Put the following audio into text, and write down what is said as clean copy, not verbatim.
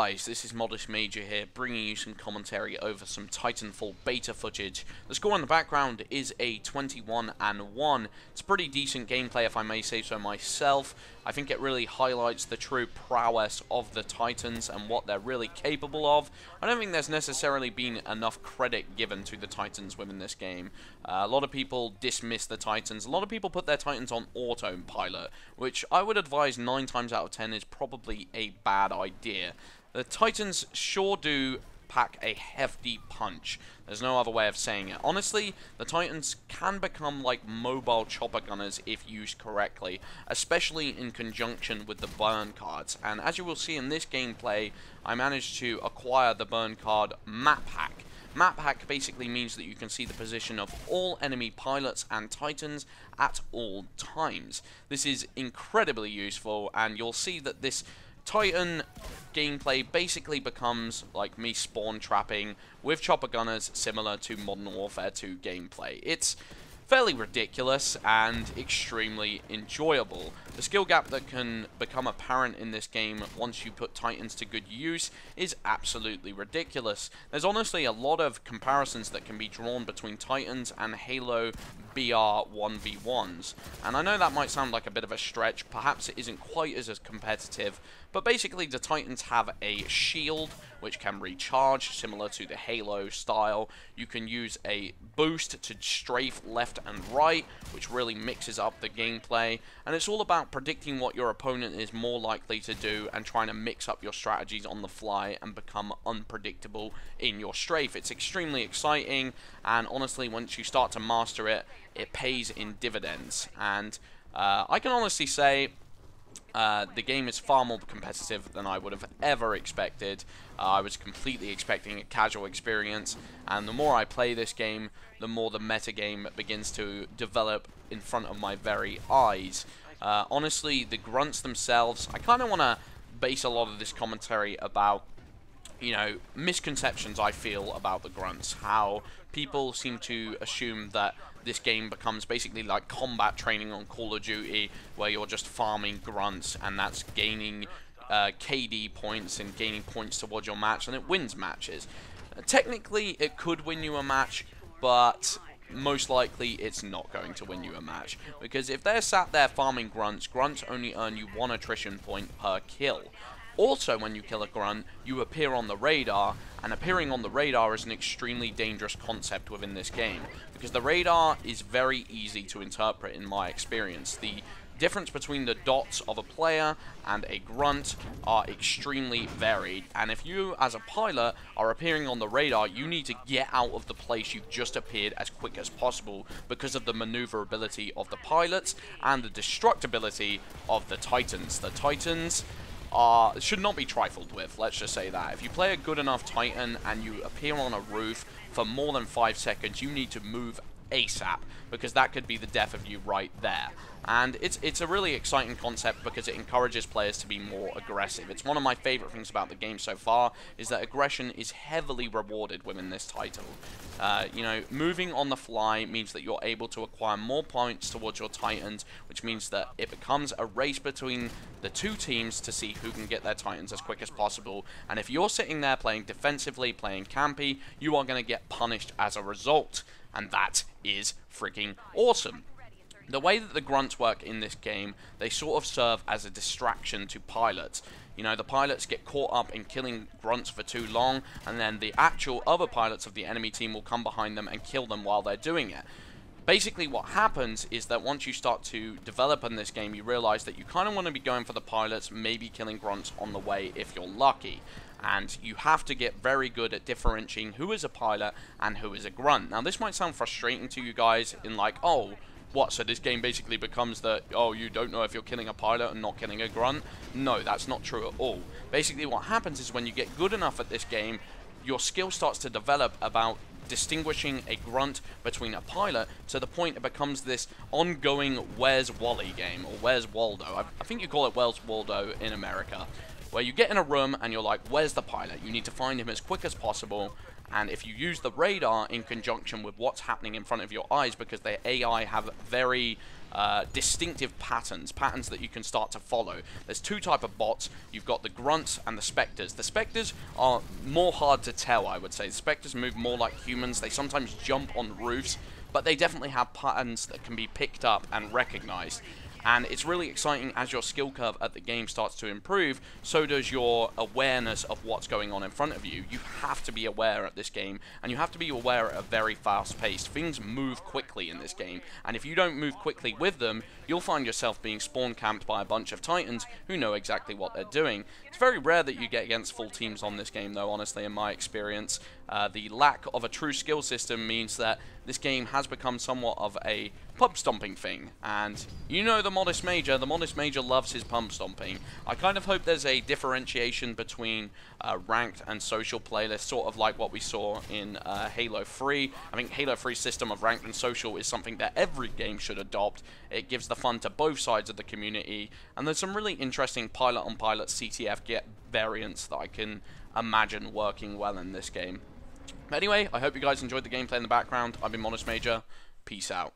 guys, this is Modest Major here, bringing you some commentary over some Titanfall beta footage. The score in the background is a 21-1. It's pretty decent gameplay, if I may say so myself. I think it really highlights the true prowess of the Titans and what they're really capable of. I don't think there's necessarily been enough credit given to the Titans within this game. A lot of people dismiss the Titans. A lot of people put their Titans on autopilot, which I would advise 9 times out of 10 is probably a bad idea. The Titans sure do pack a hefty punch. There's no other way of saying it. Honestly, the Titans can become like mobile chopper gunners if used correctly, especially in conjunction with the burn cards. And as you will see in this gameplay, I managed to acquire the burn card Map Hack. Map Hack basically means that you can see the position of all enemy pilots and Titans at all times. This is incredibly useful, and you'll see that this Titan gameplay basically becomes like me spawn trapping with chopper gunners, similar to Modern Warfare 2 gameplay. It's fairly ridiculous and extremely enjoyable. The skill gap that can become apparent in this game once you put Titans to good use is absolutely ridiculous. There's honestly a lot of comparisons that can be drawn between Titans and Halo BR 1v1s. And I know that might sound like a bit of a stretch, perhaps it isn't quite as competitive, but basically the Titans have a shield which can recharge, similar to the Halo style. You can use a boost to strafe left and right, which really mixes up the gameplay, and it's all about predicting what your opponent is more likely to do and trying to mix up your strategies on the fly and become unpredictable in your strafe. It's extremely exciting, and honestly, once you start to master it, it pays in dividends. And I can honestly say the game is far more competitive than I would have ever expected. I was completely expecting a casual experience, and the more I play this game, the more the metagame begins to develop in front of my very eyes. Honestly, the grunts themselves, I kind of want to base a lot of this commentary about, you know, misconceptions I feel about the grunts. How people seem to assume that this game becomes basically like combat training on Call of Duty, where you're just farming grunts, and that's gaining KD points and gaining points towards your match, and it wins matches. Technically, it could win you a match, but most likely it's not going to win you a match, because if they're sat there farming grunts, grunts only earn you 1 attrition point per kill. Also, when you kill a grunt, you appear on the radar, and appearing on the radar is an extremely dangerous concept within this game, because the radar is very easy to interpret in my experience. The difference between the dots of a player and a grunt are extremely varied, and if you as a pilot are appearing on the radar, you need to get out of the place you've just appeared as quick as possible because of the maneuverability of the pilots and the destructibility of the Titans. The Titans should not be trifled with, let's just say that. If you play a good enough Titan and you appear on a roof for more than 5 seconds, you need to move ASAP, because that could be the death of you right there. And it's a really exciting concept because it encourages players to be more aggressive. It's one of my favorite things about the game so far, is that aggression is heavily rewarded within this title. You know, moving on the fly means that you're able to acquire more points towards your Titans, which means that it becomes a race between the two teams to see who can get their Titans as quick as possible. And if you're sitting there playing defensively, playing campy, you are going to get punished as a result. And that is freaking awesome. The way that the grunts work in this game, they sort of serve as a distraction to pilots. You know, the pilots get caught up in killing grunts for too long, and then the actual other pilots of the enemy team will come behind them and kill them while they're doing it. Basically, what happens is that once you start to develop in this game, you realize that you kind of want to be going for the pilots, maybe killing grunts on the way if you're lucky. And you have to get very good at differentiating who is a pilot and who is a grunt. Now, this might sound frustrating to you guys in like, oh, what, so this game basically becomes that, oh, you don't know if you're killing a pilot and not killing a grunt? No, that's not true at all. Basically, what happens is when you get good enough at this game, your skill starts to develop about distinguishing a grunt between a pilot, to the point it becomes this ongoing Where's Wally game, or Where's Waldo. I think you call it Where's Waldo in America, where you get in a room and you're like, where's the pilot? You need to find him as quick as possible, And if you use the radar in conjunction with what's happening in front of your eyes, because their AI have very distinctive patterns that you can start to follow. There's two type of bots. You've got the grunts and the specters. The specters are more hard to tell, I would say. The specters move more like humans. They sometimes jump on roofs, but they definitely have patterns that can be picked up and recognized. And it's really exciting as your skill curve at the game starts to improve, so does your awareness of what's going on in front of you. You have to be aware at this game, and you have to be aware at a very fast pace. Things move quickly in this game, and if you don't move quickly with them, you'll find yourself being spawn camped by a bunch of Titans who know exactly what they're doing. It's very rare that you get against full teams on this game, though, honestly, in my experience. The lack of a true skill system means that this game has become somewhat of a pub stomping thing, and you know the Modest Major loves his pub stomping. I kind of hope there's a differentiation between ranked and social playlists, sort of like what we saw in Halo 3. I think Halo 3's system of ranked and social is something that every game should adopt. It gives the fun to both sides of the community, and there's some really interesting pilot-on-pilot CTF variants that I can imagine working well in this game. But anyway, I hope you guys enjoyed the gameplay in the background. I've been Modest Major. Peace out.